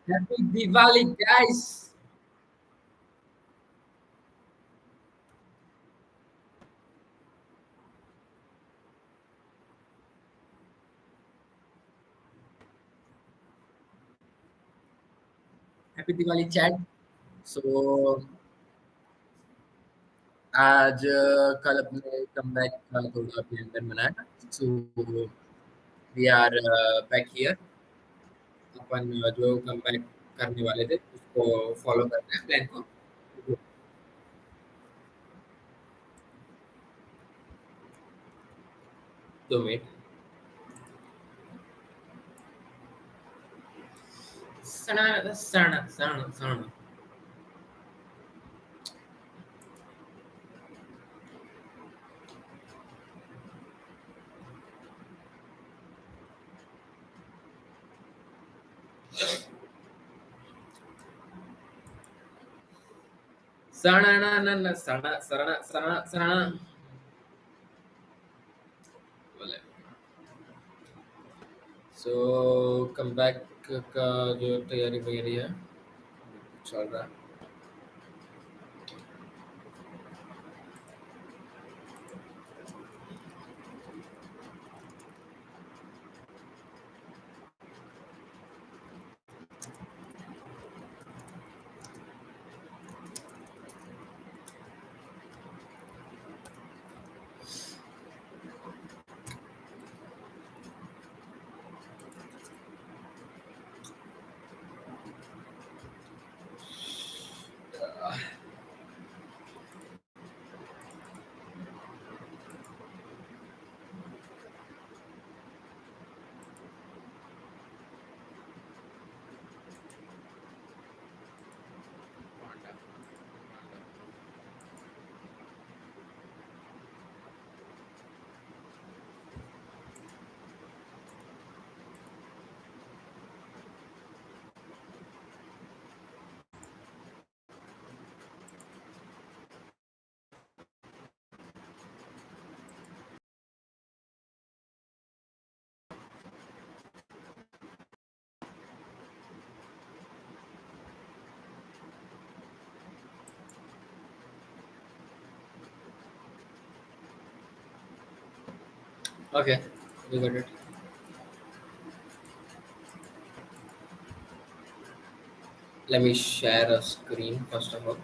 Happy Diwali, guys! Happy Diwali, chat. So आज कल अपने कमबैक का थोड़ा प्लान बनाया. So we are back here. अपन जो कमबैक करने वाले थे उसको फॉलो करते हैं प्लान को. 2 मिनट. सना सना सना सना. सना ना ना ना सना सना सना सना. सो कमबैक का जो तैयारी वगैरह है चल रहा है. Okay, we got it. Let me share a screen first of all.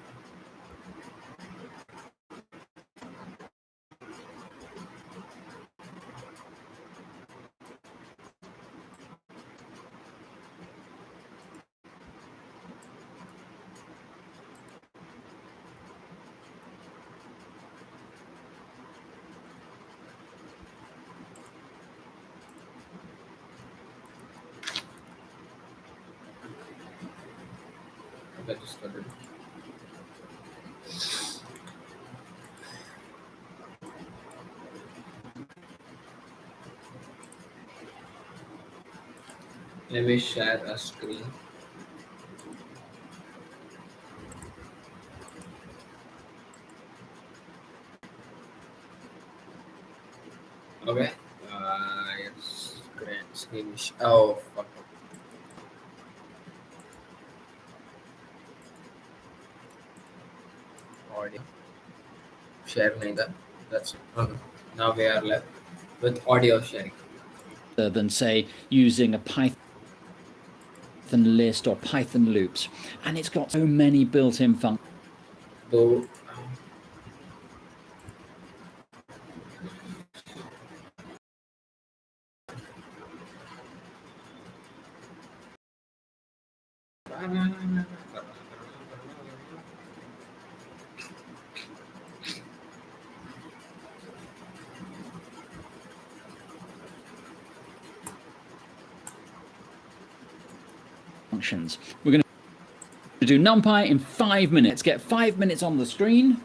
Okay, just got it. Let me share a screen. Okay. Yes. Great screen. Oh fuck. Audio. Share nahi tha. That's okay. Now we are left with audio sharing. Than say using a Python list or Python loops, and it's got so many built-in functions. So functions. We're going to do numpy in 5 minutes. Get 5 minutes on the screen.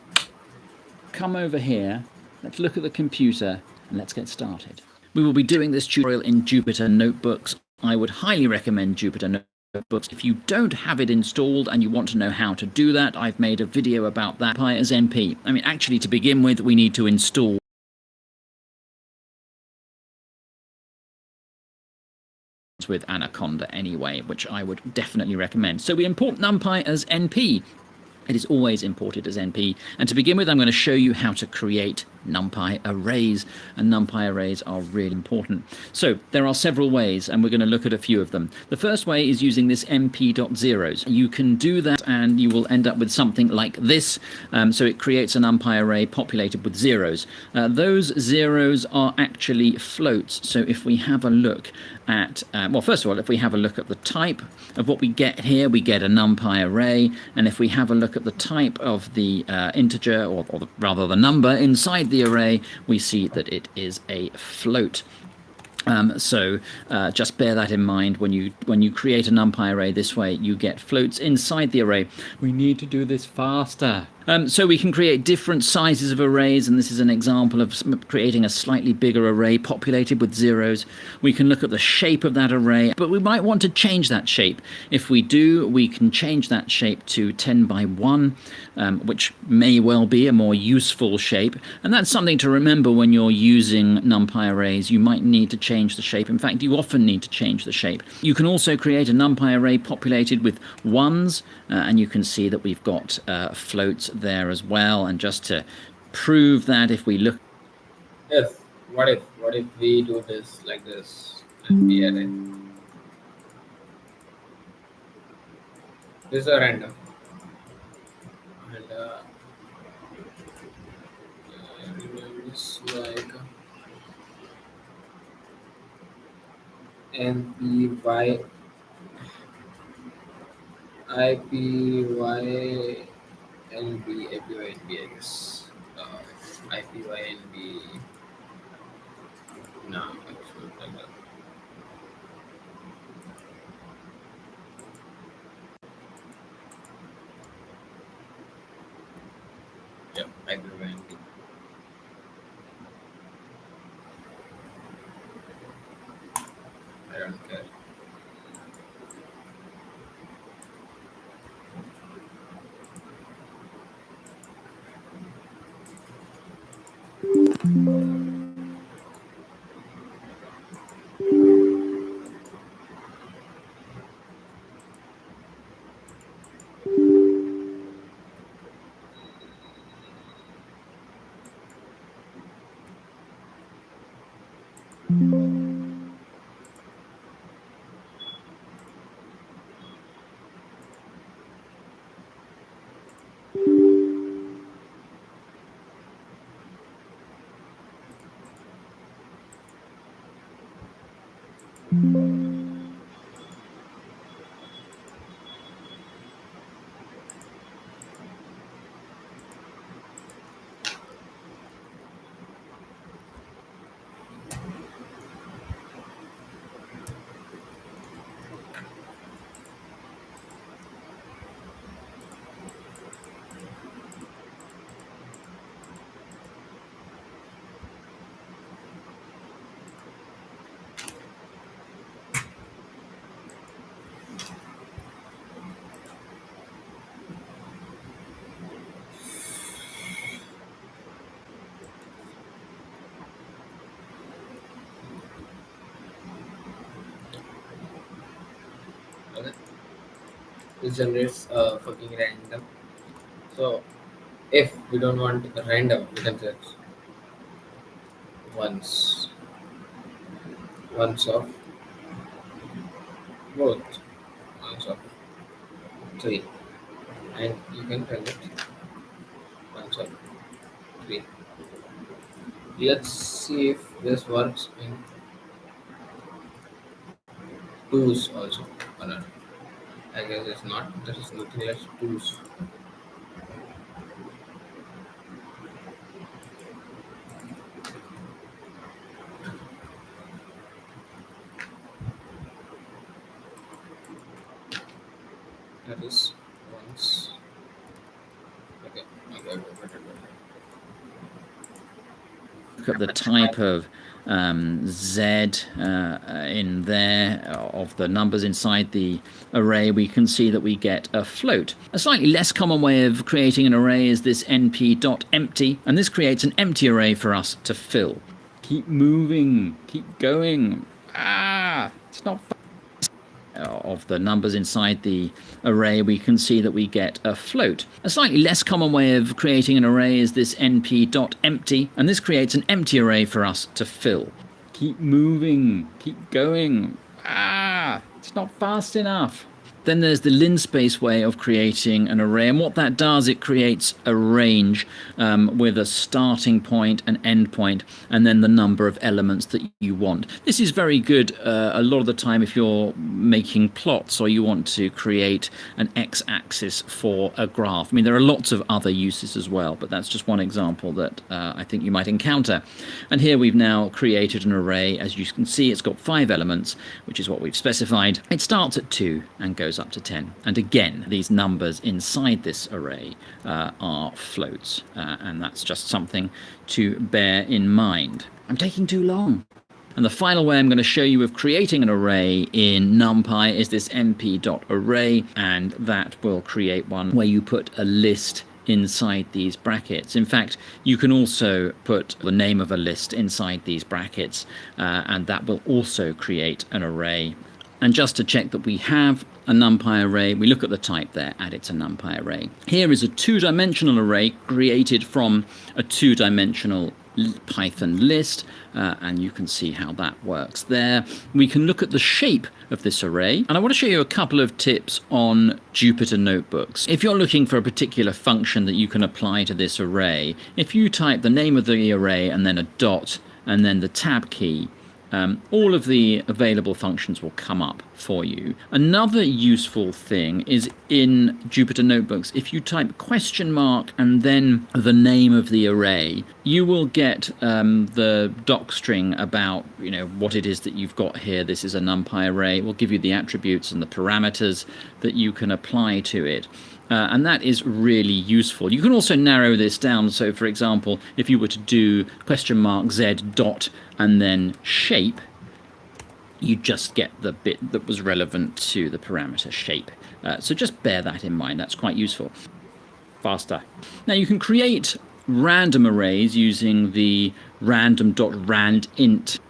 Come over here. Let's look at the computer and let's get started. We will be doing this tutorial in Jupyter Notebooks. I would highly recommend Jupyter Notebooks. If you don't have it installed and you want to know how to do that, I've made a video about that as NP. I mean, actually, to begin with, we need to install comes with Anaconda anyway, which I would definitely recommend. So we import NumPy as NP. It is always imported as NP. And to begin with, I'm going to show you how to create NumPy arrays. And NumPy arrays are really important. So there are several ways, and we're going to look at a few of them. The first way is using this np.zeros. You can do that, and you will end up with something like this. So it creates a NumPy array populated with zeros. Those zeros are actually floats. So if we have a look at, well, first of all, if we have a look at the type of what we get here, we get a NumPy array. And if we have a look at the type of the integer, or rather the number inside the array, we see that it is a float. So just bear that in mind when you create a NumPy array this way. You get floats inside the array. We need to do this faster. So we can create different sizes of arrays, and this is an example of creating a slightly bigger array populated with zeros. We can look at the shape of that array, but we might want to change that shape. If we do, we can change that shape to 10 by 1, which may well be a more useful shape. And that's something to remember when you're using NumPy arrays. You might need to change the shape. In fact, you often need to change the shape. You can also create a NumPy array populated with ones, and you can see that we've got floats there as well. And just to prove that, if we look, what if we do this like this, and we array, this is a random, and it's like NPY IPY NB APY NB, I guess. IPY NB. No, actually, like that. Yeah, IPY NB. I don't care. Okay. It generates fucking random. So if we don't want random, we can set ones of both, ones of 3, and you can tell it ones of 3. Let's see if this works in twos also or not. I guess it's not. There is nothing like twos. That is ones. Okay. look at the type of Z in there of the numbers inside the array, we can see that we get a float. A slightly less common way of creating an array is this np.empty, and this creates an empty array for us to fill. Keep moving, keep going. It's not fun. of the numbers inside the array, we can see that we get a float. A slightly less common way of creating an array is this np.empty, and this creates an empty array for us to fill. Keep moving, keep going. It's not fast enough. Then there's the linspace way of creating an array, and what that does, it creates a range with a starting point, an end point, and then the number of elements that you want. This is very good a lot of the time if you're making plots or you want to create an x-axis for a graph. I mean, there are lots of other uses as well, but that's just one example that I think you might encounter. And here we've now created an array. As you can see, it's got 5 elements, which is what we've specified. It starts at 2 and goes up to 10. And again, these numbers inside this array are floats, and that's just something to bear in mind. I'm taking too long. And the final way I'm going to show you of creating an array in NumPy is this np.array, and that will create one where you put a list inside these brackets. In fact, you can also put the name of a list inside these brackets, and that will also create an array. And just to check that we have a NumPy array, we look at the type there, and it's a NumPy array. Here is a 2-dimensional array created from a 2-dimensional Python list, and you can see how that works there. We can look at the shape of this array, and I want to show you a couple of tips on Jupyter notebooks. If you're looking for a particular function that you can apply to this array, if you type the name of the array and then a dot and then the tab key, all of the available functions will come up for you. Another useful thing is in Jupyter Notebooks, if you type question mark and then the name of the array, you will get the doc string about what it is that you've got here. This is a NumPy array. It will give you the attributes and the parameters that you can apply to it. And that is really useful. You can also narrow this down. So, for example, if you were to do question mark z dot and then shape, you just get the bit that was relevant to the parameter shape. So just bear that in mind. That's quite useful. Faster. Now you can create random arrays using the random.randint.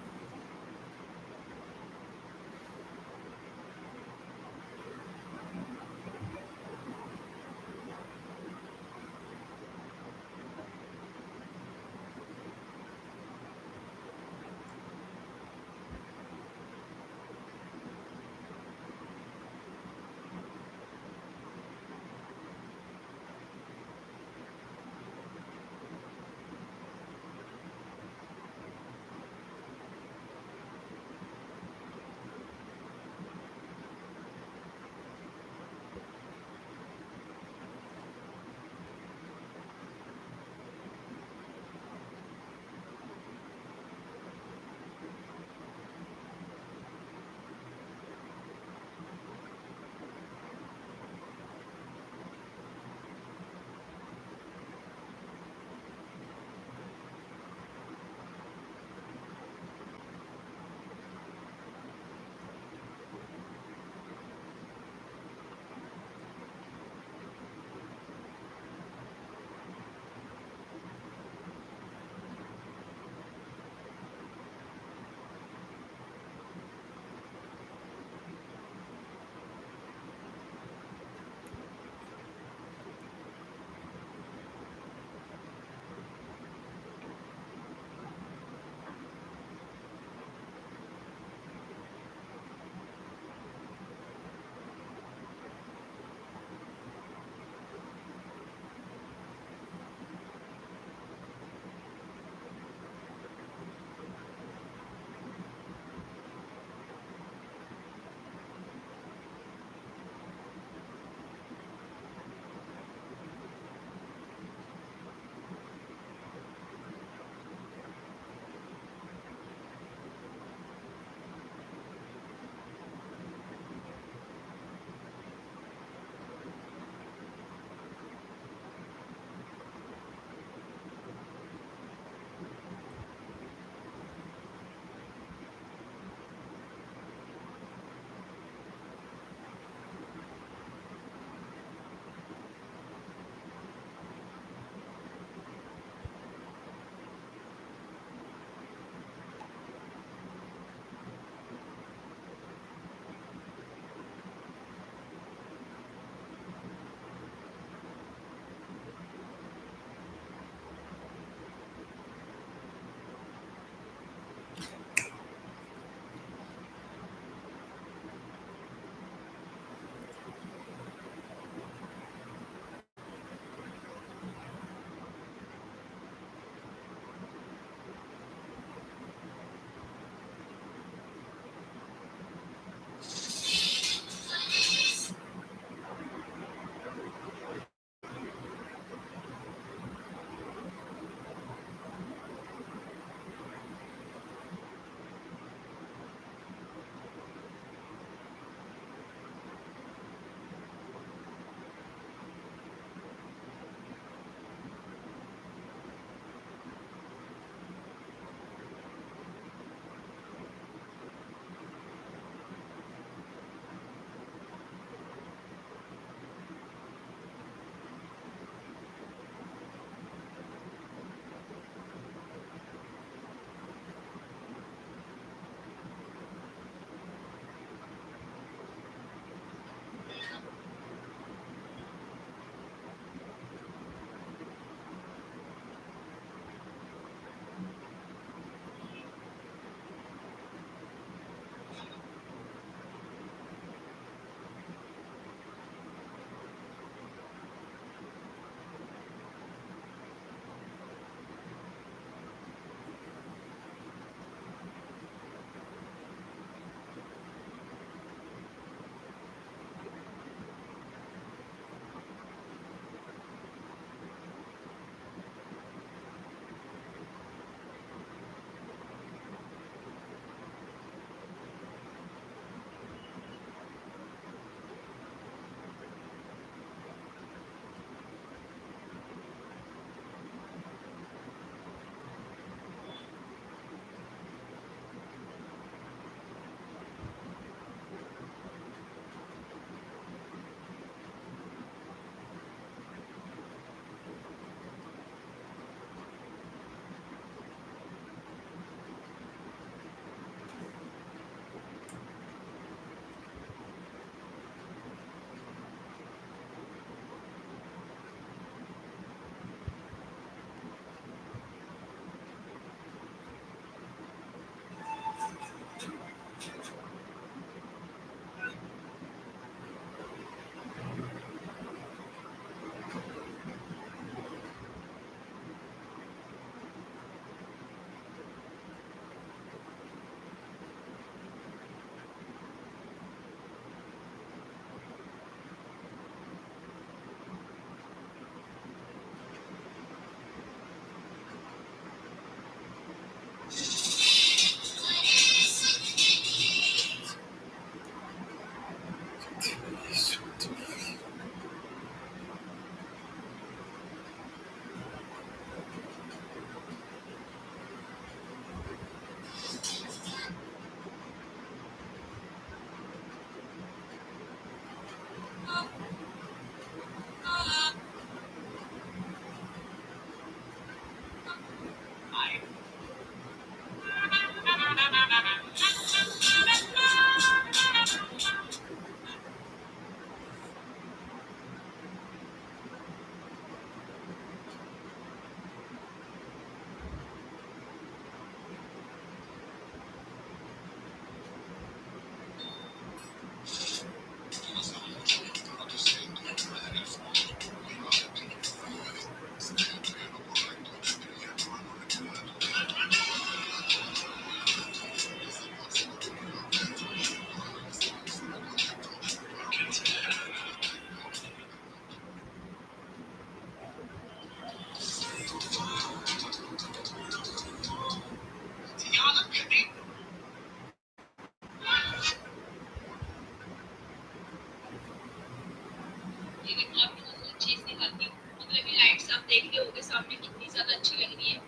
देख रहे होगे सामने कितनी ज्यादा अच्छी लग रही है।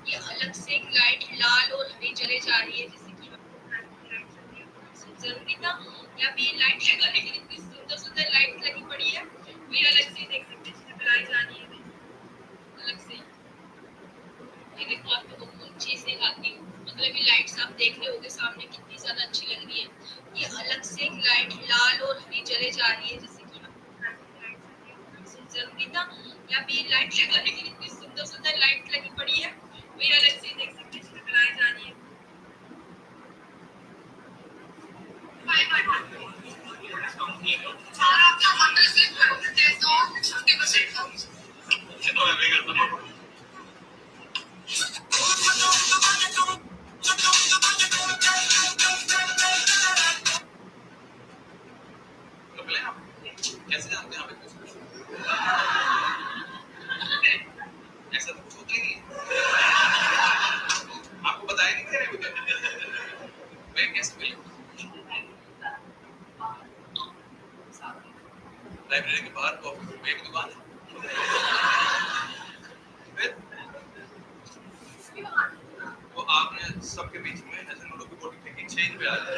ये अलग से एक लाइट लाल और हरी जले जा रही है, जैसे कि जरूरी था यहाँ पे ये लाइट लगाने के लिए इतनी सुंदर सुंदर लाइट लगी पड़ी है। ये अलग से देख सकते हैं जलाई जा रही है अलग से। ये देखो आपको बहुत अच्छे से आती हूँ, मतलब ये लाइट्स आप देख रहे होगे सामने कितनी ज्यादा अच्छी लग रही है। ये अलग से एक लाइट लाल और हरी जले जा रही है, जैसे कि जरूरी था यहाँ पे ये लाइट लगाने के लिए इतनी सुंदर सुंदर लाइट लगी पड़ी है। ये अलग से देख सकते हैं जलाई जा रही है। कैसे जानते हैं आप ऐसा तो कुछ होता ही नहीं, आपको बताया नहीं दे रहे मैं कैसे मिलूं? लाइब्रेरी के बाहर कॉफी एक दुकान है, फिर वो आपने सबके बीच में ऐसे नोटों की बोटी फेंकी, चेंज पे आ गया,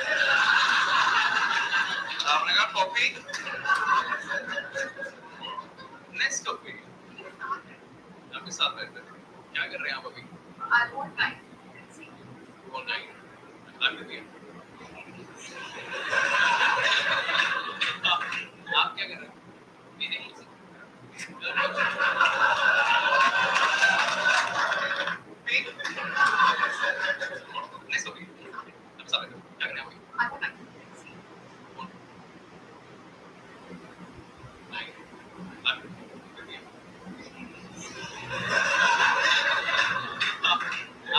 आपने कहा कॉफी नेक्स्ट कॉफी आपके साथ बैठे क्या कर रहे हैं आप अभी? I won't die. Won't die. I'm with you. आप क्या कर रहे हैं? नहीं नेक्स्ट कॉफी आप साथ बैठे क्या करने आप? I won't die.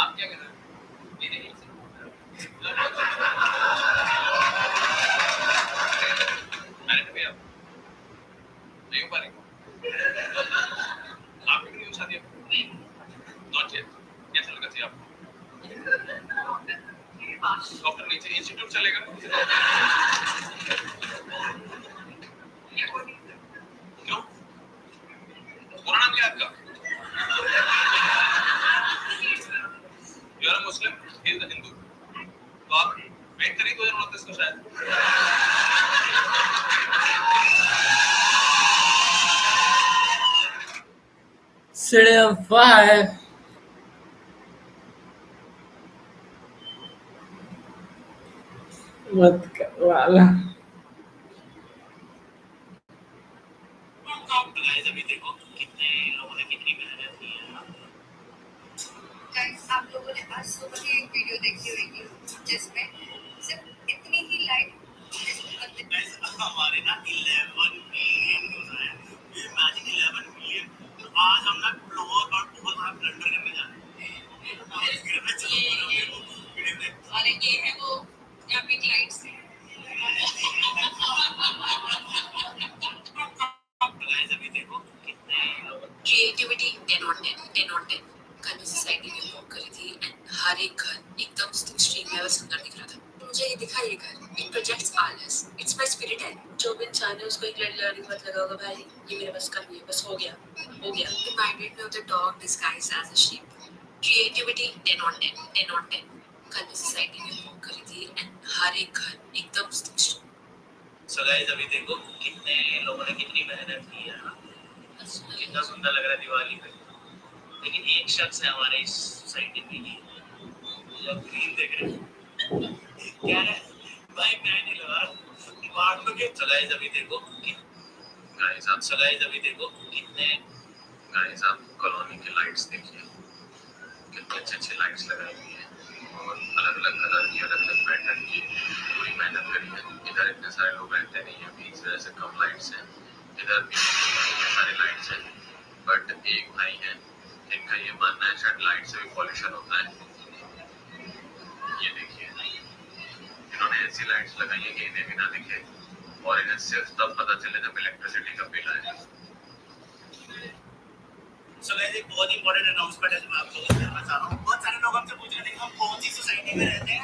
आप क्या कर रहे हैं? मैंने तो भैया नहीं हो पा रही आप कितनी हो शादी नहीं नॉट येट कैसा लगा थी आपको? डॉक्टर नीचे इंस्टीट्यूट चलेगा क्यों? पूरा नाम क्या आपका? You are a Muslim, he is a Hindu, तो आप वेट करिए 2029 को शायद। City of Five. मत कर वाला। अभी देखो कितने लोगों ने कितनी मेहनत की है। गाइस आप लोगों ने आज सुबह की एक वीडियो देखी होगी जिसमें सिर्फ इतनी ही लाइट हमारे ना 11 मिलियन व्यूज आए। Imagine 11 million. तो आज हम ना फ्लोर और बहुत बड़ा ब्लंडर करने जा रहे हैं। अरे ये है वो यहाँ पे लाइट्स है। गाइस अभी देखो कितने क्रिएटिविटी 10 on 10 10 on 10। कल मैं सोसाइटी में वॉक कर रही थी एंड हर एक घर एकदम एक्सट्रीम लेवल सुंदर दिख रहा था। मुझे ये दिखा ये घर इट प्रोजेक्ट्स आलस, इट्स माय स्पिरिट है। जो भी इंसान है उसको एक लड़ने मत लगा होगा भाई ये मेरे बस का नहीं है, बस हो गया reminded me of the dog disguised as a sheep. Creativity 10 on 10 10 on 10। कल मैं सोसाइटी में वॉक कर रही थी एंड हर एक घर एकदम एक्सट्रीम। सो गाइस अभी देखो कितने लोगों ने कितनी मेहनत की है ना, कितना सुंदर लग रहा है दिवाली पे। लेकिन एक शख्स है हमारे इस सोसाइटी में ही जो ग्रीन देख रहे हैं क्या है भाई मैं नहीं लगा बात तो के। सो गाइस अभी देखो गाइस आप सो गाइस अभी देखो कितने गाइस आप कॉलोनी की लाइट्स देखिए कितनी अच्छी लाइट्स लगाई हुई है और अलग अलग कलर की अलग अलग पैटर्न की पूरी मेहनत करी है। इधर इतने सारे लोग रहते नहीं है, बीच वजह से कम लाइट्स हैं। इधर भी इतने सारे लाइट्स हैं, बट एक भाई है इनका ये मानना है शायद लाइट से भी पॉल्यूशन होता है। ये देखिए इन्होंने ऐसी लाइट्स लगाई है कि इन्हें भी ना दिखे और इन्हें सिर्फ तब पता चले जब इलेक्ट्रिसिटी का बिल आए। सो गाइस एक बहुत इंपॉर्टेंट अनाउंसमेंट है जो मैं आप लोगों को करना चाह रहा हूँ। बहुत सारे लोग हमसे पूछ रहे थे कि हम कौन सी सोसाइटी में रहते हैं।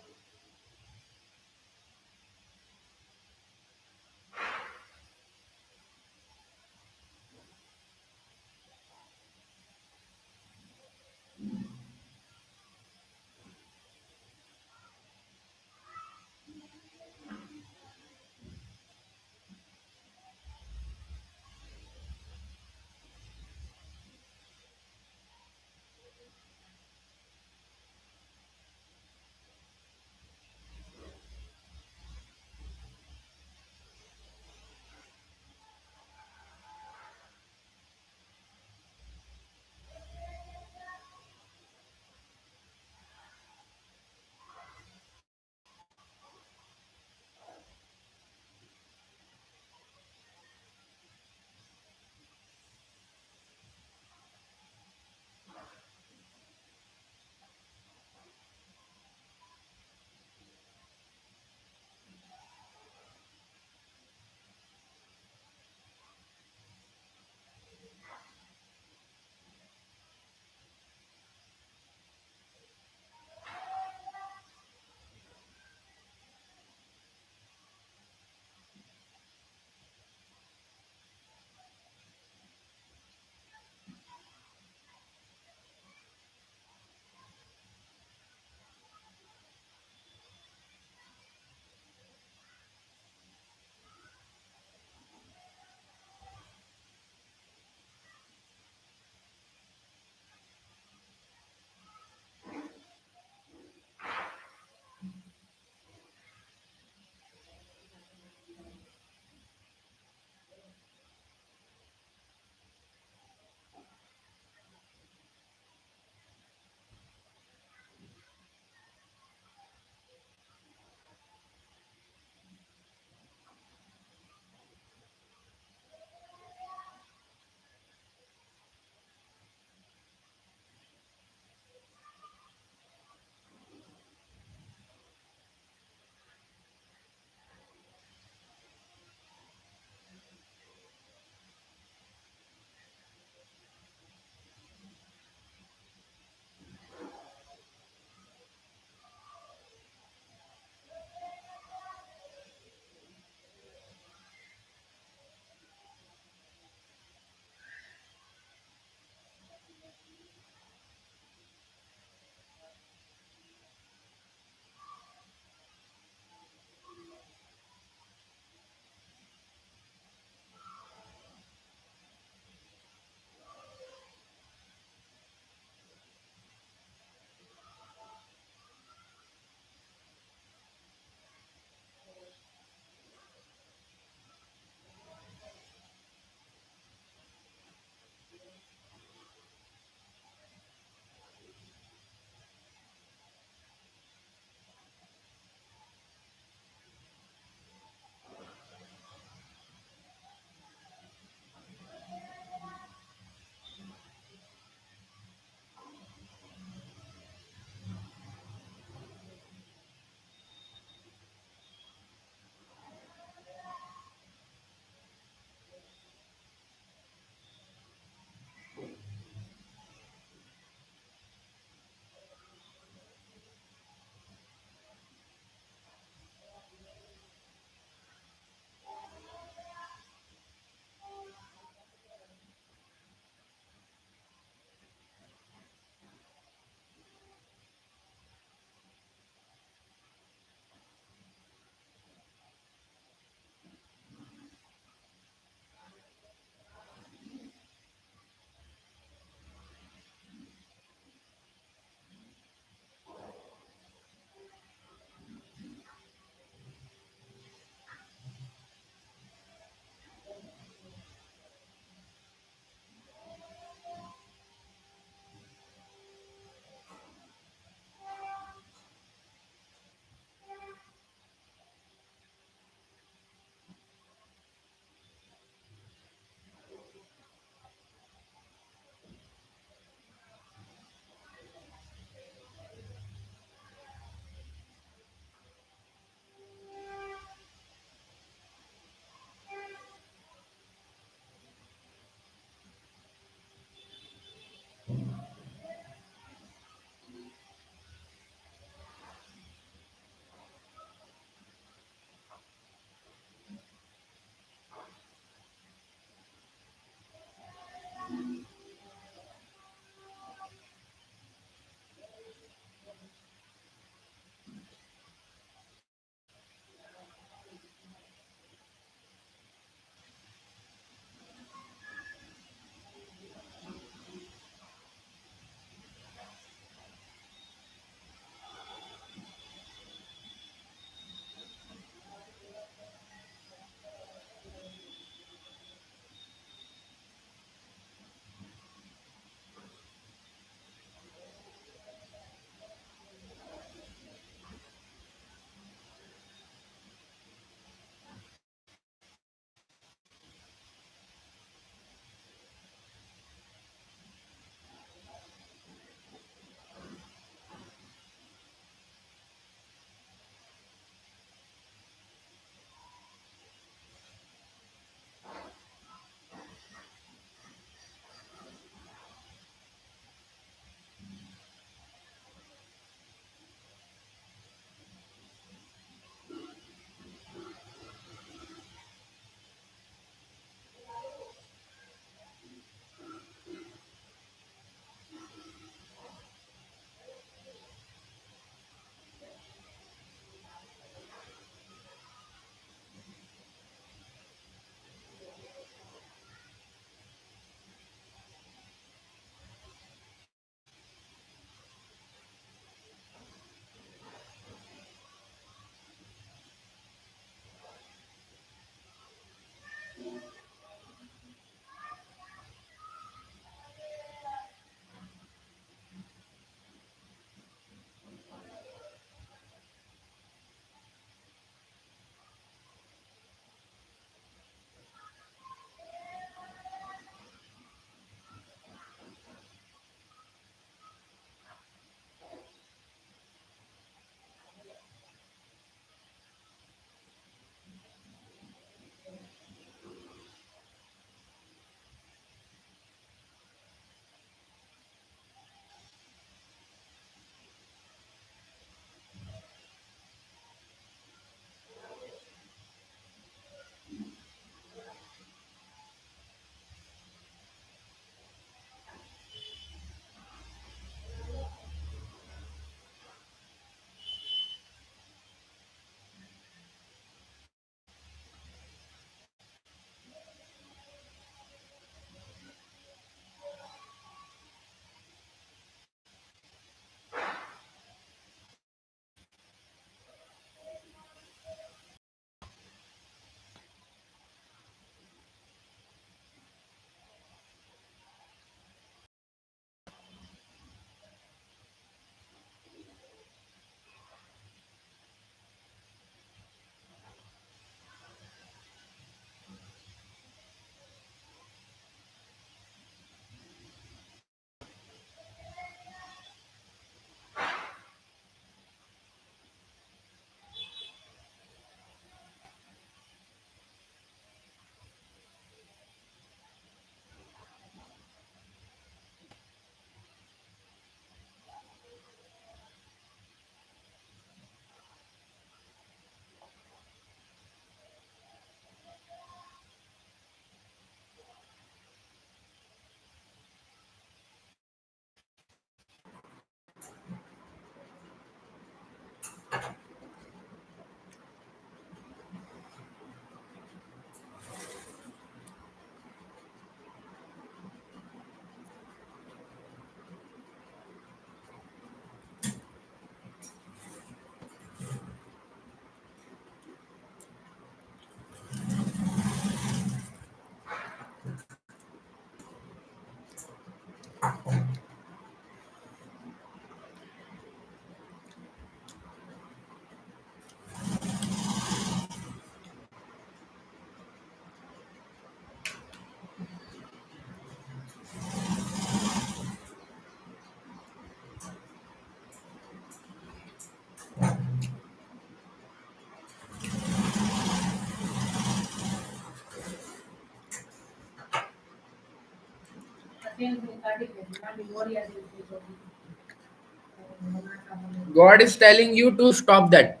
God is telling you to stop that.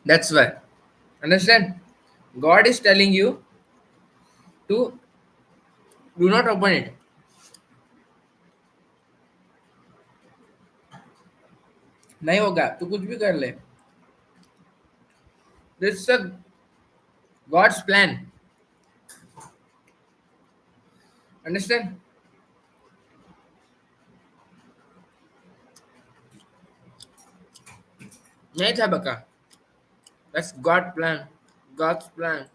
That's why. Understand? God is telling you to do not open it. नहीं होगा तू कुछ भी कर ले. This is a God's plan. Understand? नहीं था बका. That's God plan. God's plan.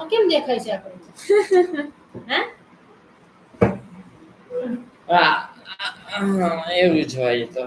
કેમ દેખાય છે આપણે હે એવું જ હોય તો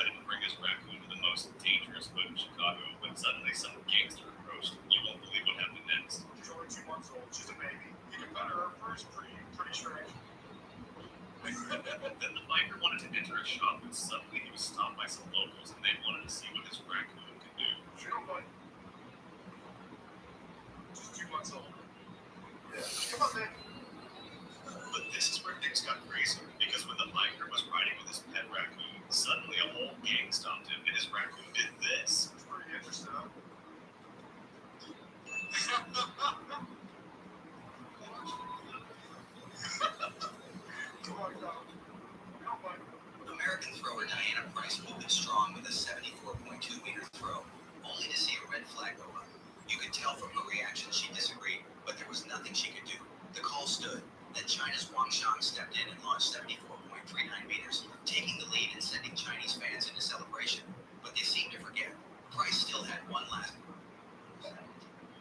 decided to bring his raccoon to the most dangerous hood in Chicago when suddenly some gangster approached. You won't believe what happened next. She's only 2 months old. She's a baby. You can better her first. Pretty strange. Then the biker wanted to enter a shop, but suddenly he was stopped by some locals, and they wanted to see what his raccoon could do. She don't bite. She's 2 months old. Yeah. Come on, man. But this is where things got crazier, because when the biker was riding with his pet raccoon, suddenly a whole gang stopped him, and his raccoon did this. It's pretty interesting, huh? American thrower Diana Price moved it strong with a 74.2-meter throw, only to see a red flag go up. You could tell from her reaction she disagreed, but there was nothing she could do. The call stood. Then China's Wang Shang stepped in and launched 74.39 meters, taking the lead and sending Chinese fans into celebration. But they seemed to forget. Price still had one last.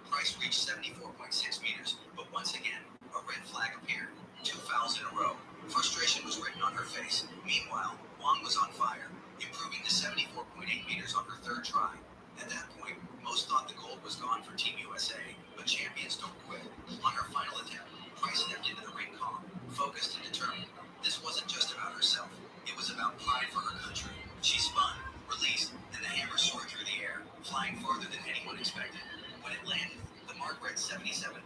Price reached 74.6 meters, but once again, a red flag appeared. 2 fouls in a row. Frustration was written on her face. Meanwhile, Wang was on fire, improving to 74.8 meters on her third try. At that point, most thought the gold was gone for Team USA, but champions don't quit. On her final attempt, Price stepped into the ring calm, focused and determined. This wasn't just about herself. It was about pride for her country. She spun, released, and the hammer soared through the air, flying farther than anyone expected. When it landed, the mark read 77.54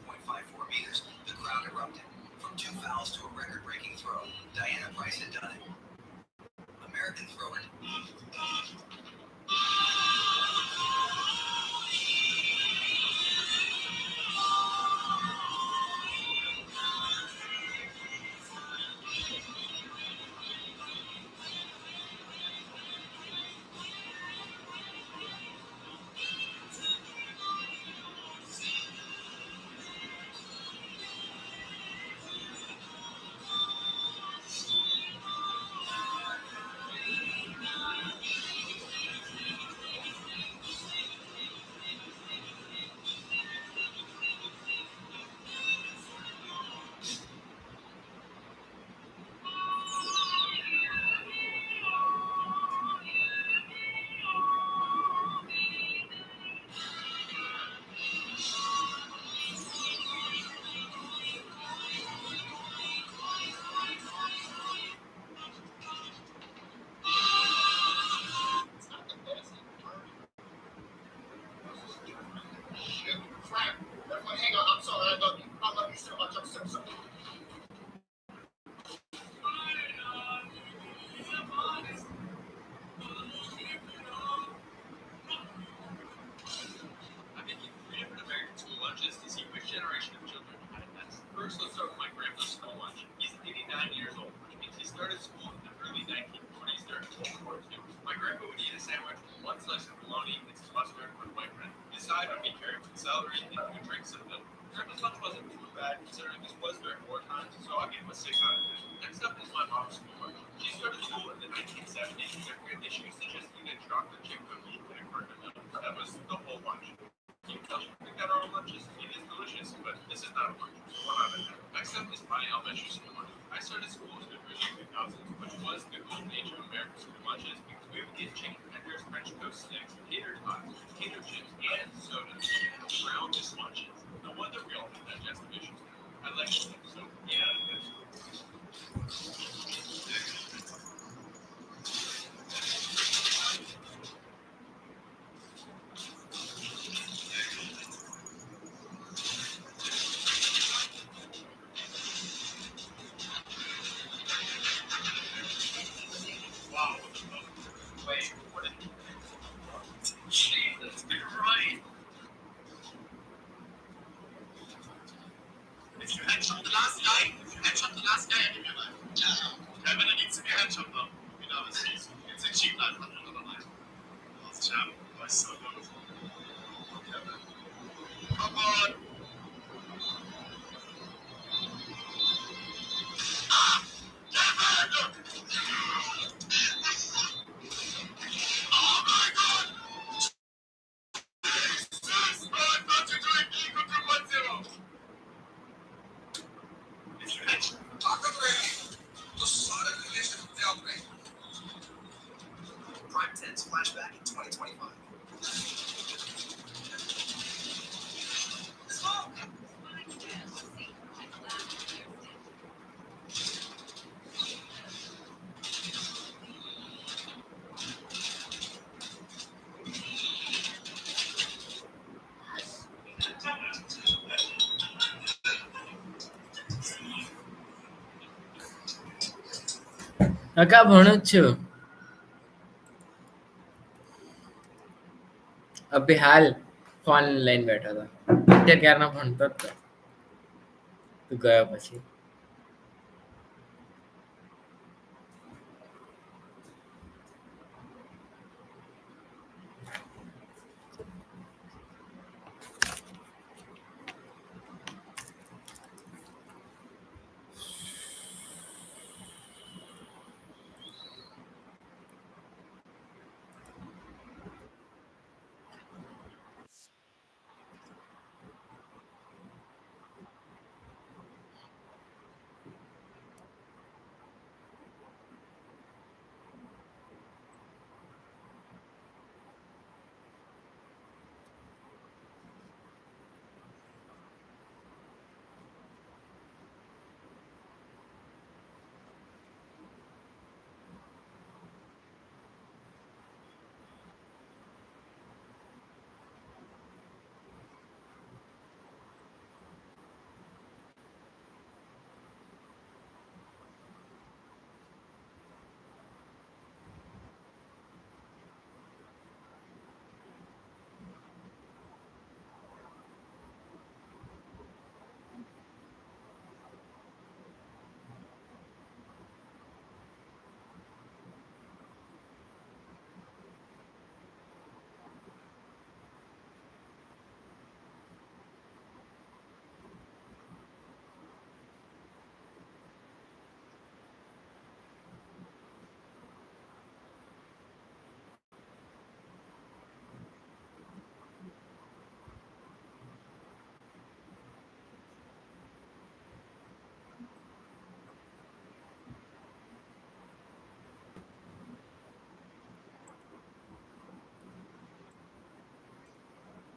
meters. The crowd erupted. From 2 fouls to a record-breaking throw, Diana Price had done it. American thrower. Hang on, I'm sorry. I love you. I love you so much. I'm so sorry. I'm making 3 different American school lunches to see which generation of children had it best. First, let's start with my grandpa's school lunch. He's 89 years old, which means he started school in the early 1940s during World War II. My grandpa would eat a sandwich with 1 slice of bologna and some mustard with white bread. His side would be carrots with celery and 2 drinks of milk. Grandpa's lunch wasn't too bad considering this was during wartime, so I'll give him a 6 out of 10. Next up is my mom's school lunch. She started school in the 1970s and she used to just eat a chocolate chip cookie and a carton of milk. That was the whole lunch. You can tell she picked out our lunches. It is delicious, but this is not a lunch. 1 out of 10. Next up is my elementary school lunch. I started school in the early 2000s, which was the golden age of American school lunches because we would get chicken tenders, French toast sticks, tater tots, potato chips, and sodas. Brownish lunches. No wonder we all have digestive issues. I like it, so yeah. Wow. Wait, what did Jesus, you're right. If you headshot the last guy, gib mir mal. Ja, wenn er nichts mehr headshot noch. Genau, das ist jetzt entschieden einfach nur noch mal. Das Jam, weißt du, come on. Prime Track 10's flashback in 2025. કા ભણો છો અભી હાલ phone લઈને બેઠો હતો અત્યારે ક્યારના ભણતો જ તો તું ગયો પછી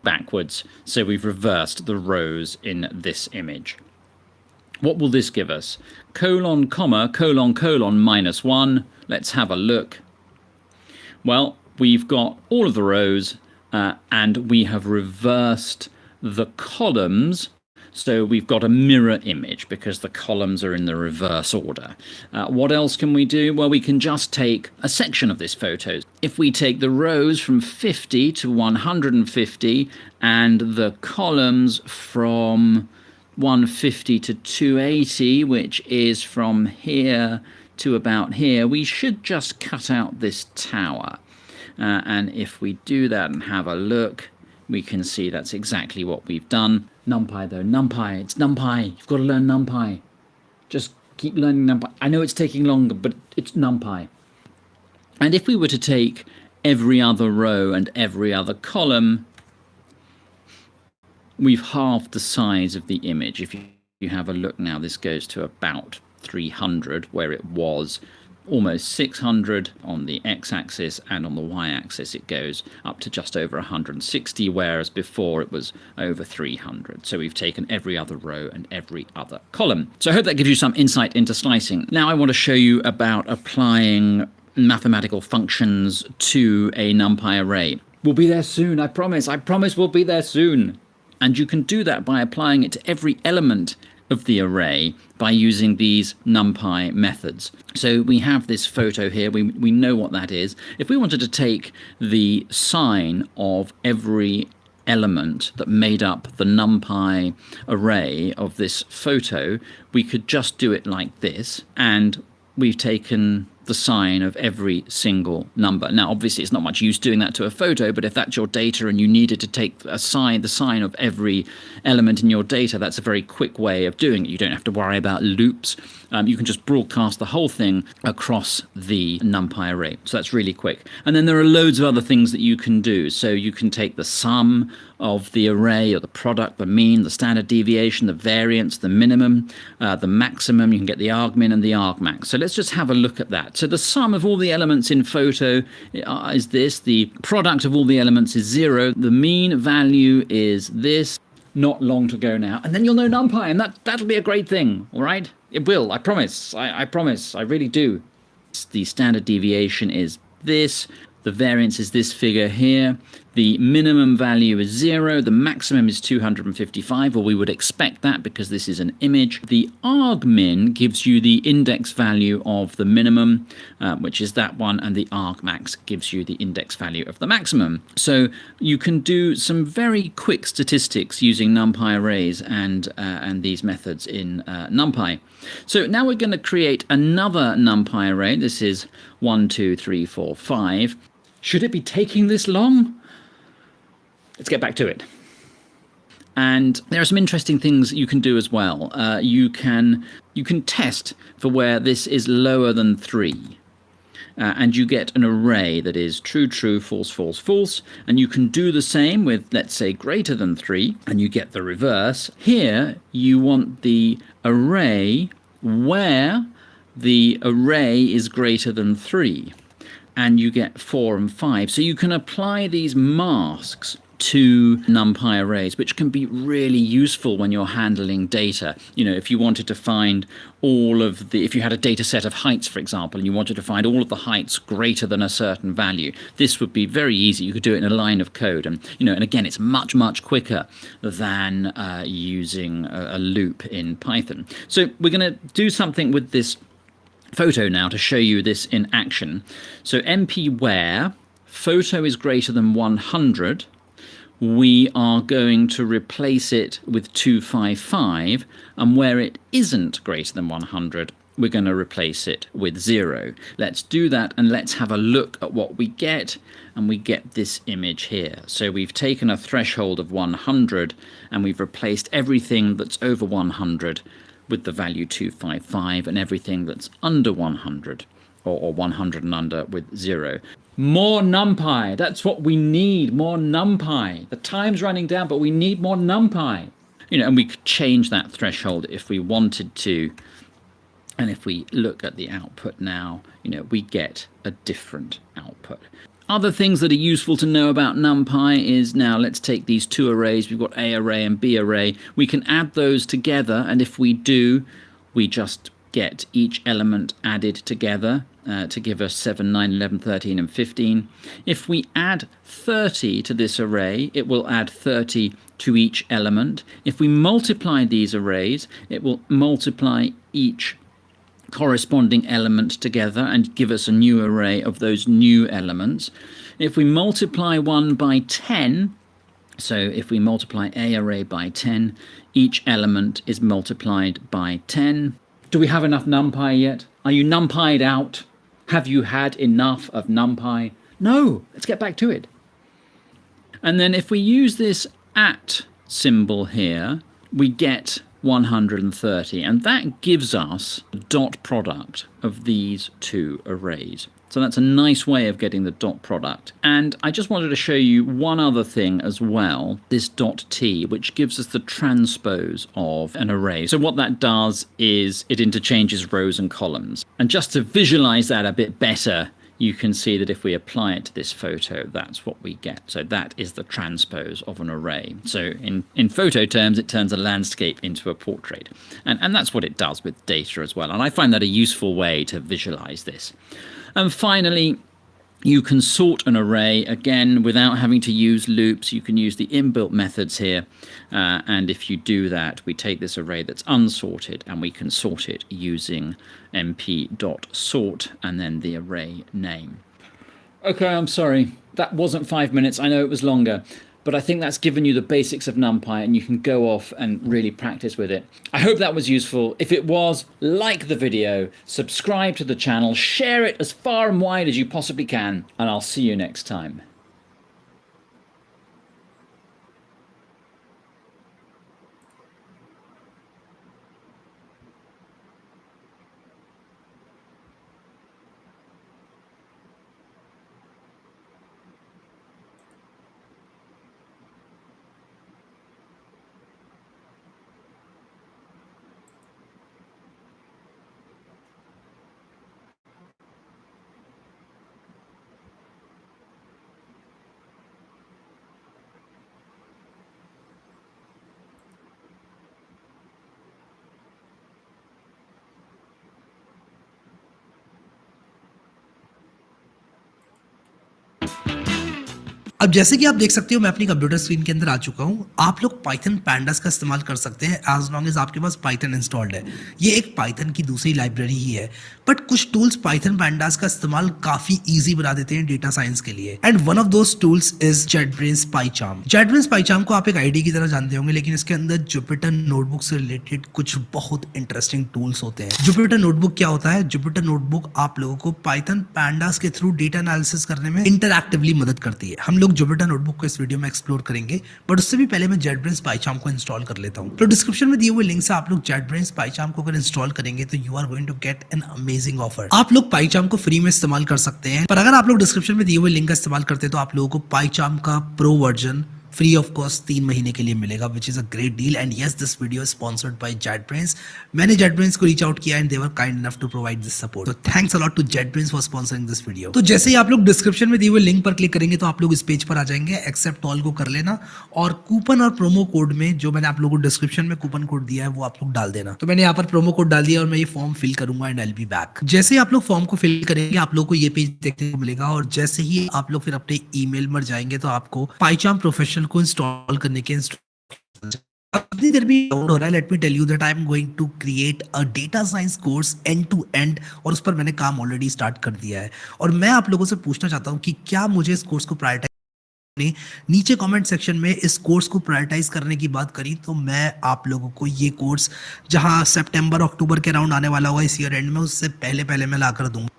backwards. So we've reversed the rows in this image. What will this give us? Colon, comma, colon, colon, minus 1. Let's have a look. Well, we've got all of the rows and we have reversed the columns. So we've got a mirror image because the columns are in the reverse order. What else can we do? Well, we can just take a section of this photo. If we take the rows from 50 to 150 and the columns from 150 to 280, which is from here to about here, we should just cut out this tower. And if we do that and have a look, we can see that's exactly what we've done. NumPy though, NumPy, it's NumPy. You've got to learn NumPy. Just keep learning NumPy. I know it's taking longer, but it's NumPy. And if we were to take every other row and every other column, we've halved the size of the image. If you have a look now, this goes to about 300, where it was almost 600 on the x-axis, and on the y-axis it goes up to just over 160, whereas before it was over 300. So we've taken every other row and every other column. So I hope that gives you some insight into slicing. Now I want to show you about applying mathematical functions to a NumPy array. We'll be there soon, I promise. I promise we'll be there soon. And you can do that by applying it to every element of the array by using these NumPy methods. So we have this photo here, we know what that is. If we wanted to take the sign of every element that made up the NumPy array of this photo, we could just do it like this, and we've taken the sign of every single number. Now, obviously, it's not much use doing that to a photo, but if that's your data and you needed to take the sign of every element in your data, that's a very quick way of doing it. You don't have to worry about loops. You can just broadcast the whole thing across the NumPy array. So that's really quick. And then there are loads of other things that you can do. So you can take the sum of the array, or the product, the mean, the standard deviation, the variance, the minimum, the maximum. You can get the argmin and the argmax. So let's just have a look at that. So the sum of all the elements in photo is this. The product of all the elements is 0. The mean value is this. Not long to go now. And then you'll know NumPy, and that'll be a great thing, all right? It will, I promise. I promise. I really do. The standard deviation is this. The variance is this figure here. The minimum value is 0. The maximum is 255, or we would expect that because this is an image. The argmin gives you the index value of the minimum, which is that one, and the argmax gives you the index value of the maximum. So you can do some very quick statistics using NumPy arrays and these methods in NumPy. So now we're going to create another NumPy array. This is 1, 2, 3, 4, 5. Should it be taking this long? Let's get back to it. And there are some interesting things you can do as well. You can test for where this is lower than 3. And you get an array that is true, true, false, false, false. And you can do the same with, let's say, greater than 3, and you get the reverse. Here, you want the array where the array is greater than 3. And you get 4 and 5. So you can apply these masks to NumPy arrays, which can be really useful when you're handling data. You know, if you wanted to find all of the, if you had a data set of heights, for example, and you wanted to find all of the heights greater than a certain value, this would be very easy. You could do it in a line of code. And, you know, and again, it's much, much quicker than using a loop in Python. So we're going to do something with this photo now to show you this in action. So MP where photo is greater than 100, we are going to replace it with 255, and where it isn't greater than 100, we're going to replace it with 0. Let's do that, and let's have a look at what we get, and we get this image here. So we've taken a threshold of 100, and we've replaced everything that's over 100 with the value 255, and everything that's under 100, or 100 and under, with 0. More NumPy. That's what we need. More NumPy. The time's running down, but we need more NumPy. You know, and we could change that threshold if we wanted to. And if we look at the output now, you know, we get a different output. Other things that are useful to know about NumPy is, now let's take these two arrays. We've got A array and B array. We can add those together, and if we do, we just get each element added together to give us 7, 9, 11, 13, and 15. If we add 30 to this array, it will add 30 to each element. If we multiply these arrays, it will multiply each corresponding element together and give us a new array of those new elements. If we multiply one by 10, so if we multiply A array by 10, each element is multiplied by 10. Do we have enough NumPy yet? Are you NumPy'd out? Have you had enough of NumPy? No, let's get back to it. And then if we use this @ symbol here, we get 130, and that gives us the dot product of these two arrays. So that's a nice way of getting the dot product. And I just wanted to show you one other thing as well, this .t, which gives us the transpose of an array. So what that does is it interchanges rows and columns. And just to visualize that a bit better, you can see that if we apply it to this photo, that's what we get. So that is the transpose of an array. So in photo terms, it turns a landscape into a portrait. And that's what it does with data as well. And I find that a useful way to visualize this. And finally, you can sort an array, again, without having to use loops. You can use the inbuilt methods here. And if you do that, we take this array that's unsorted and we can sort it using mp.sort and then the array name. Okay, I'm sorry. That wasn't 5 minutes. I know it was longer. But I think that's given you the basics of NumPy, and you can go off and really practice with it. I hope that was useful. If it was, like the video, subscribe to the channel, share it as far and wide as you possibly can, and I'll see you next time. अब जैसे कि आप देख सकते हो मैं अपनी computer screen के अंदर आ चुका हूं। आप लोग पाइथन पैंडास का इस्तेमाल कर सकते हैं एज लॉन्ग एज आपके पास पाइथन इंस्टॉल्ड है। ये एक पाइथन की दूसरी लाइब्रेरी ही है, बट कुछ टूल्स पाइथन पैंडास का इस्तेमाल काफी इजी बना देते हैं डेटा साइंस के लिए। And one of those tools is JetBrains PyCharm. JetBrains PyCharm को आप एक आईडी की तरह जानते होंगे, लेकिन इसके अंदर जुपिटर नोटबुक से रिलेटेड कुछ बहुत इंटरेस्टिंग टूल्स होते हैं। जुपिटर नोटबुक क्या होता है? जुपिटर नोटबुक आप लोगों को पाइथन पैंडास के थ्रू डेटा एनालिसिस करने में इंटरएक्टिवली मदद करती है। हम लोग जुपिटर नोटबुक को इस वीडियो में एक्सप्लोर करेंगे, बट उससे भी पहले मैं जेटब्रेन्स पाइचार्म को इंस्टॉल कर लेता हूं। तो डिस्क्रिप्शन में दिए हुए लिंक से आप लोग जेटब्रेन्स पाइचार्म को अगर इंस्टॉल करेंगे तो you are going to get an amazing offer. आप लोग पाइचार्म को फ्री में इस्तेमाल कर सकते हैं, पर अगर आप लोग डिस्क्रिप्शन में दिए हुए लिंक का इस्तेमाल करते हैं तो आप लोगों को पाइचार्म का pro version free of cost 3 महीने के लिए मिलेगा, which is a great deal. And yes, this video is sponsored by JetBrains. मैंने जेटब्रेन्स को रीच आउट किया and they were kind enough to provide this support. तो thanks a lot to JetBrains for sponsoring this video. तो जैसे ही आप लोग description में दिए हुए लिंक पर क्लिक करेंगे तो आप लोग इस पेज पर आ जाएंगे। एक्सेप्ट ऑल को कर लेना और कूपन और प्रोमो कोड में जो मैंने आप लोगों को डिस्क्रिप्शन में कूपन कोड दिया है वो आप लोग डाल देना। तो मैंने यहाँ पर प्रोमो कोड डाल दिया और मैं ये फॉर्म फिल करूंगा and I will be back. जैसे ही आप लोग फॉर्म को फिल करेंगे आप लोग को ये पेज देखने को मिलेगा और जैसे ही आप लोग फिर अपने ईमेल में जाएंगे तो आपको पाइचार्म प्रोफेशनल को इंस्टॉल करने के अपनी देर भी डाउनलोड हो रहा है। Let me tell you that I am going to create a data science course end to end, और उस पर मैंने काम ऑलरेडी स्टार्ट कर दिया है। और मैं आप लोगों से पूछना चाहता हूं कि क्या मुझे इस कोर्स को प्रायोरिटाइज, नीचे कमेंट सेक्शन में इस कोर्स को प्रायोरिटाइज करने की बात करी तो मैं आप लोगों को ये कोर्स जहां सितंबर अक्टूबर के अराउंड आने वाला होगा इस ईयर एंड में, उससे पहले मैं ला कर दूंगा।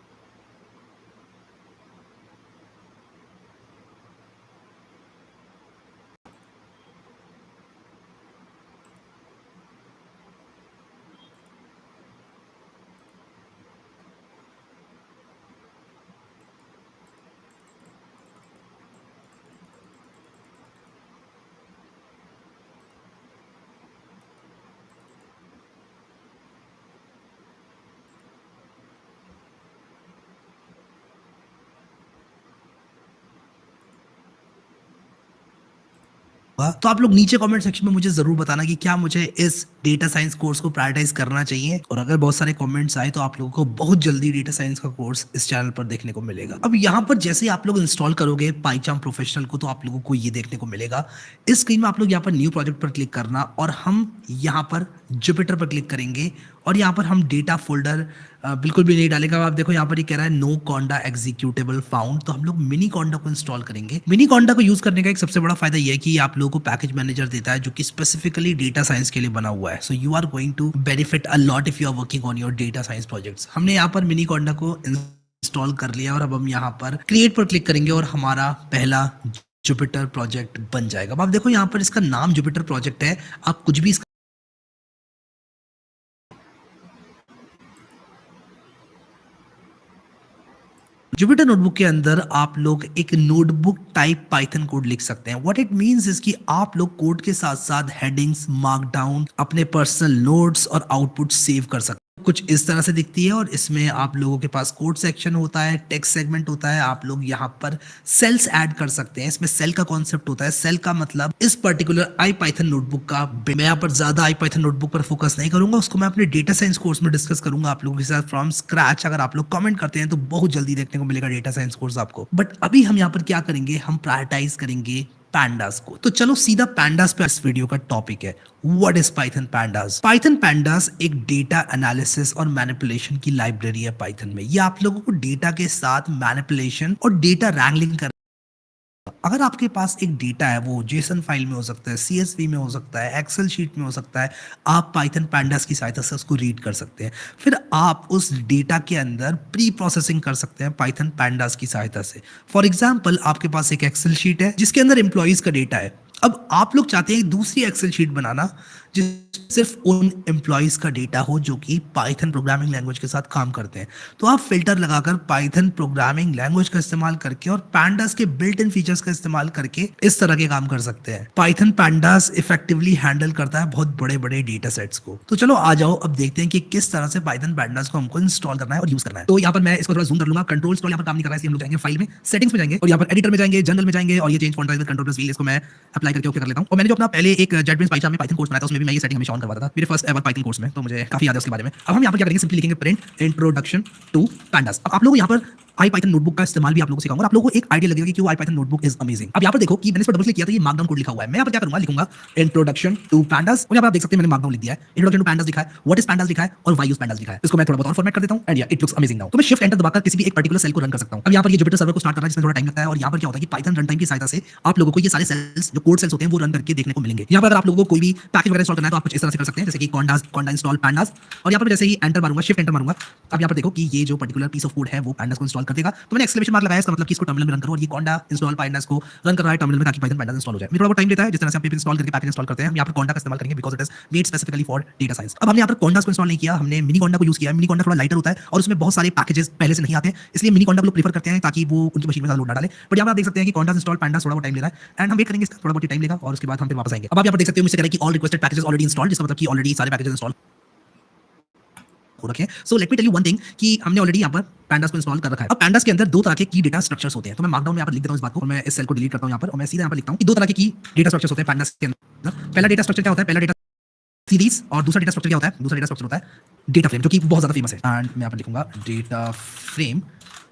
तो आप लोग नीचे कमेंट सेक्शन में मुझे जरूर बताना कि क्या मुझे इस डेटा साइंस कोर्स को प्रायोरिटाइज करना चाहिए, और अगर बहुत सारे कमेंट्स आए तो आप लोगों को बहुत जल्दी डेटा साइंस का कोर्स इस चैनल पर देखने को मिलेगा। अब यहाँ पर जैसे ही आप लोग इंस्टॉल करोगे पाइचार्म प्रोफेशनल को तो आप लोगों को ये देखने को मिलेगा। इस स्क्रीन में आप लोग यहाँ पर न्यू प्रोजेक्ट पर क्लिक करना और हम यहाँ पर जुपिटर पर क्लिक करेंगे और यहाँ पर हम डेटा फोल्डर बिल्कुल भी नहीं डालेगा। आप देखो यहाँ पर ये कह रहा है नो कॉन्डा एग्जीक्यूटेबल फाउंड, तो हम लोग मिनी कॉन्डा को इंस्टॉल करेंगे। मिनी कॉन्डा को यूज करने का एक सबसे बड़ा फायदा ये है कि आप लोगों को पैकेज मैनेजर देता है जो कि स्पेसिफिकली डेटा साइंस के लिए बना हुआ है। So you are going to benefit a lot if you are working on your data science projects. हमने यहाँ पर मिनी कॉन्डा को इंस्टॉल कर लिया और अब हम यहाँ पर क्रिएट पर क्लिक करेंगे और हमारा पहला जुपिटर प्रोजेक्ट बन जाएगा। अब आप देखो यहाँ पर इसका नाम जुपिटर प्रोजेक्ट है, आप कुछ भी जुपिटर नोटबुक के अंदर आप लोग एक नोटबुक टाइप पाइथन कोड लिख सकते हैं। व्हाट इट मींस इज कि आप लोग कोड के साथ साथ हेडिंग्स, मार्कडाउन, अपने पर्सनल नोट्स और आउटपुट सेव कर सकते हैं। कुछ इस तरह से दिखती है और इसमें आप लोगों के पास कोड सेक्शन होता है, टेक्स्ट सेगमेंट होता है। आप लोग यहाँ पर सेल्स ऐड कर सकते हैं। इसमें सेल का कॉन्सेप्ट होता है। सेल का मतलब इस पर्टिकुलर आई पाइथन नोटबुक का। मैं यहाँ पर ज्यादा आई पाइथन नोटबुक पर फोकस नहीं करूंगा, उसको मैं अपने डेटा साइंस कोर्स में डिस्कस करूंगा आप लोगों के साथ फ्रॉम स्क्रैच। अगर आप लोग कमेंट करते हैं तो बहुत जल्दी देखने को मिलेगा डेटा साइंस कोर्स आपको। बट अभी हम यहाँ पर क्या करेंगे, हम प्रायोरिटाइज करेंगे पैंडास को। तो चलो सीधा पैंडास पे इस वीडियो का टॉपिक है। What is Python pandas? Python pandas एक डेटा एनालिसिस और मैनिपुलेशन की लाइब्रेरी है पाइथन में। ये आप लोगों को डेटा के साथ मैनिपुलेशन और डेटा रैंगलिंग कर, अगर आपके पास एक डेटा है वो जेसन फाइल में हो सकता है, सीएसवी में हो सकता है, एक्सेल शीट में हो सकता है, आप पाइथन पैंडास की सहायता से उसको रीड कर सकते हैं। फिर आप उस डेटा के अंदर प्री प्रोसेसिंग कर सकते हैं पाइथन पैंडास की सहायता से। फॉर एग्जाम्पल आपके पास एक एक्सेल शीट है जिसके अंदर एम्प्लॉइज का डेटा है। अब आप लोग चाहते हैं दूसरी एक्सेल शीट बनाना जिस सिर्फ उन एम्प्लॉइज का डेटा हो जो कि पाइथन प्रोग्रामिंग लैंग्वेज के साथ काम करते हैं। तो आप फिल्टर लगाकर पाइथन प्रोग्रामिंग लैंग्वेज का इस्तेमाल करके और पैंडास के बिल्ट इन फीचर्स का इस्तेमाल करके इस तरह के काम कर सकते हैं। पाइथन पैंडास इफेक्टिवली हैंडल करता है बहुत बड़े बड़े डेटा सेट्स को। तो चलो आ जाओ, अब देखते हैं कि किस तरह से पाइथन पैंडास को हमको इंस्टॉल करना है और यूज करना है। तो यहाँ पर मैं इसको थोड़ा जूम कर लूंगा। कंट्रोल स्क्रॉल यहाँ पर काम नहीं कर रहा है, इसलिए हम लोग जाएंगे फाइल में, सेटिंग्स में जाएंगे और यहाँ पर एडिटर में जाएंगे, जनरल में जाएंगे और ये change font size with control plus V, इसको मैं अप्लाई करके ओके कर लेता हूं। और मैंने जो अपना पहले एक जेटब्रेन्स पाइथन में पाइथन कोर्स बनाया था उसमें भी मैं ये सेटिंग हमेशा ऑन करवाता था मेरे फर्स्ट एवर पाइथन कोर्स में, तो मुझे काफी याद है उसके बारे में। अब हम यहाँ पर क्या करेंगे, सिंपली लिखेंगे प्रिंट इंट्रोडक्शन टू पैंडास। अब आप लोग यहाँ पर IPython नोटबुक का इस्तेमाल भी आप लोगों को सिखाऊंगा और आप लोगों को एक आइडिया लगेगा कि क्यों IPython नोटबुक इज अमेजिंग। अब यहाँ पर देखो कि मैंने इस पर डबल क्लिक किया तो ये मार्कडाउन कोड लिखा हुआ है। मैं यहाँ पर क्या करूंगा, लिखूंगा इंट्रोडक्शन टू पैंडास और यहाँ पर आप देख सकते हैं मैंने मार्कडाउन लिख दिया है। इंट्रोडक्शन टू पैंडास लिखा है, व्हाट इज पैंडास लिखा है और व्हाई यूज पैंडास लिखा है। इसको मैं थोड़ा बहुत और फॉर्मेट कर देता हूं एंड या इट लुक्स अमेजिंग नाउ। तो मैं शिफ्ट एंटर दबाकर किसी भी एक पर्टिकुलर सेल को रन कर सकता हूं। अब यहाँ पर ये जुपिटर सर्वर को स्टार्ट करना है जिसमें थोड़ा टाइम लगता है और यहाँ पर क्या होता है कि पाइथन रन टाइम की सहायता से आप लोगों को ये सारे सेल्स जो कोड सेल्स होते हैं वो रन करके देखने को मिलेंगे। यहाँ पर अगर आप लोगों को कोई भी पैकेज वगैरह इंस्टॉल करना है तो आप कुछ इस तरह से कर सकते हैं जैसे कि conda इंस्टॉल पैंडास और यहाँ पर जैसे ही एंटर मारूंगा, शिफ्ट एंटर मारूंगा, अब यहाँ पर देखो कि ये जो पर्टिकुलर पीस ऑफ कोड है वो पैंडास को इंस्टॉल कर देगा। तो मैंने एक्सक्लेमेशन मार्क लगाया, इसका मतलब कि इसको टर्मिनल में रन करो और ये conda इंस्टॉल पैंडास को रन कर रहा है टर्मिनल में ताकि पाइथन पैंडास इंस्टॉल हो जाए। थोड़ा बहुत टाइम लेता है जिस तरह से आप इंस्टॉल करके पैकेज इंस्टॉल करते हैं। हम यहाँ पर conda का इस्तेमाल करेंगे because it is made specifically for data science. अब हमने यहाँ पर condas को इंस्टॉल नहीं किया, हमने मिनी conda को यूज किया है। मिनी conda थोड़ा लाइटर होता है और उसमें बहुत सारे पैकेजेस पहले से नहीं आते, इसलिए मिनी conda को लोग प्रीफर करते हैं ताकि वो उनकी मशीन में लोड ना डाले। बट यहाँ पर आप देख सकते हैं कि condas इंस्टॉल पैंडास थोड़ा बहुत टाइम ले रहा है एंड हम वेट करेंगे, इसका थोड़ा बहुत टाइम लेगा और उसके बाद हम फिर वापस आएंगे। अब आप यहाँ पर देख सकते हो मुझसे कह रहा है कि all requested packages already installed, जिसका मतलब कि ऑलरेडी सारे पैकेजेस इंस्टॉल हो रखे हैं। So let me tell you one thing कि हमने ऑलरेडी यहाँ पर पैंडास को इंस्टॉल कर रखा है। अब पैंडास के अंदर दो तरह के की डेटा स्ट्रक्चर्स होते हैं। तो मैं मार्कडाउन में यहाँ पर लिख देता हूँ इस बात को और मैं इस सेल को डिलीट करता हूँ यहाँ पर और मैं सीधा यहाँ पर लिखता हूँ कि दो तरह के की डेटा स्ट्रक्चर्स होते हैं पैंडास के अंदर। पहला डेटा स्ट्रक्चर क्या होता है, पहला डेटा सीरीज और दूसरा डेटा स्ट्रक्चर क्या होता है, दूसरा डेटा स्ट्रक्चर होता है डेटा फ्रेम, जो कि बहुत ज्यादा फेमस है एंड मैं यहाँ पर लिखूंगा डेटा फ्रेम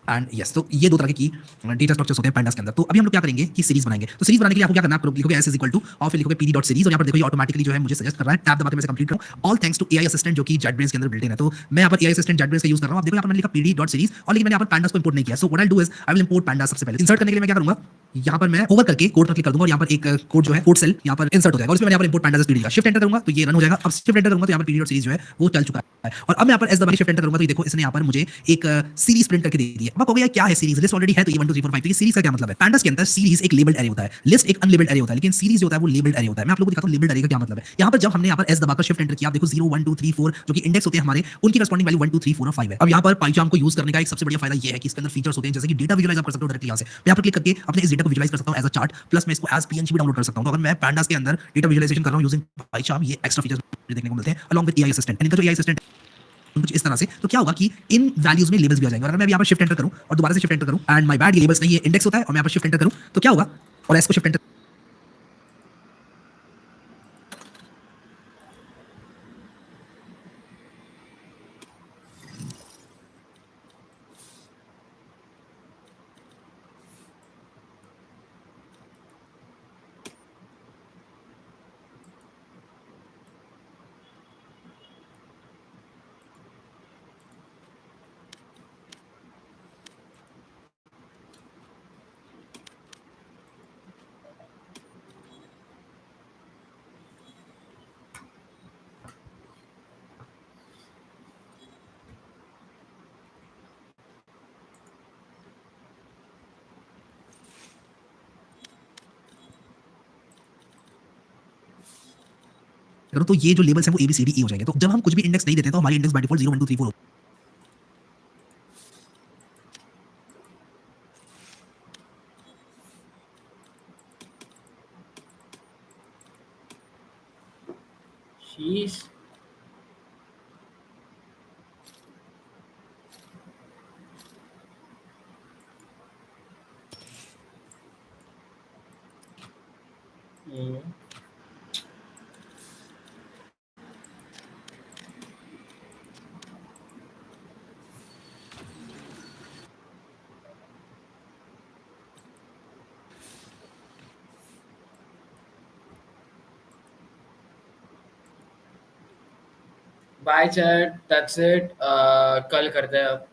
एंड यस। तो ये दो तरह की डेटा स्ट्रक्चर्स होते हैं पैंडास के अंदर। तो अभी हम लोग क्या करेंगे कि सीरीज बनाएंगे। तो सीरीज बनाने के लिए आपको क्या करना है, आप लिखोगे एस इज इक्वल टू और फिर लिखोगे पीडी डॉट सीरीज और यहाँ पर देखो ये ऑटोमेटिकली जो है मुझे सजेस्ट कर रहा है टैब दबा के मैं इसे कंप्लीट करूँ। All thanks to AI assistant जो कि जेटब्रेन्स के अंदर बिल्ट इन है। तो मैं यहाँ पर एआई असिस्टेंट जेटब्रेन्स का यूज कर रहा हूँ। आप देखो यहाँ पर मैंने लिखा पीडी डॉट सीरीज और लेकिन मैंने यहाँ पर पैंडास को इंपोर्ट नहीं किया। So what I do is I will import pandas. सबसे पहले इंसर्ट करने के लिए मैं क्या करूंगा, यहाँ पर मैं होवर करके कोड पर क्लिक कर दूंगा और यहाँ पर एक कोड जो है कोड सेल यहाँ पर इंसर्ट हो जाएगा और इसमें मैं यहाँ पर इंपोर्ट पैंडास पीडी का शिफ्ट एंटर करूंगा तो ये रन हो जाएगा। अब शिफ्ट एंटर करूंगा तो यहाँ पर पीडी डॉट सीरीज जो है वो चल चुका है और अब मैं यहाँ पर एस दबा के शिफ्ट एंटर करूंगा तो ये देखो इसने यहाँ पर मुझे एक सीरीज प्रिंट करके दे दी है। अब आपको क्या है सीरीज, लिस्ट ऑलरेडी है तो ये 1 2 3 4 5। तो ये सीरीज का क्या मतलब है, पैंडास के अंदर सीरीज एक लेबल्ड एरे होता है, लिस्ट एक अनलेबल्ड एरे होता है, लेकिन सीरीज जो होता है वो लेबल्ड एरे होता है। मैं आप लोगों को दिखाता हूं लेबल्ड एरे का क्या मतलब है। यहाँ पर जब हमने यहाँ पर एस दबाकर शिफ्ट एंटर किया, आप देखो 0 1 2 3 4 जो कि इंडेक्स होते हैं हमारे, उनकी करस्पॉन्डिंग वैल्यू 1 2 3 4 और 5 है। अब यहाँ पर पाइथन को यूज करने का एक सबसे बढ़िया फायदा ये है कि इसके अंदर फीचर्स होते हैं जैसे कि डेटा विजुअलाइज आप कर सकते हो डायरेक्टली यहाँ से। मैं यहाँ पर क्लिक करके अपने इस डेटा को विजुअलाइज कर सकता हूँ एज अ चार्ट, प्लस मैं इसको एज पीएनजी भी डाउनलोड कर सकता हूँ। तो अगर मैं पैंडास के अंदर डेटा विजुअलाइजेशन कर रहा हूँ यूजिंग पाइथन, ये एक्स्ट्रा फीचर्स मुझे देखने को मिलते हैं अलॉन्ग विद एआई असिस्टेंट। इनका जो एआई असिस्टेंट कुछ इस तरह से, तो क्या होगा कि इन वैल्यूज में लेबल्स भी आ जाएंगे। अगर मैं यहाँ पर शिफ्ट एंटर करूँ और दोबारा से शिफ्ट एंटर करूँ एंड माय बैड ये लेबल्स नहीं है, इंडेक्स होता है और मैं यहाँ पर शिफ्ट एंटर करूँ तो क्या होगा और एस को शिफ्ट एंटर करूँ तो ये जो लेबल्स हैं वो ABCDE हो जाएंगे। तो जब हम कुछ भी इंडेक्स नहीं देते तो हमारी index by default 0 1 2 3 4 Sheesh. Bye chat, that's it. कल करते हैं अब।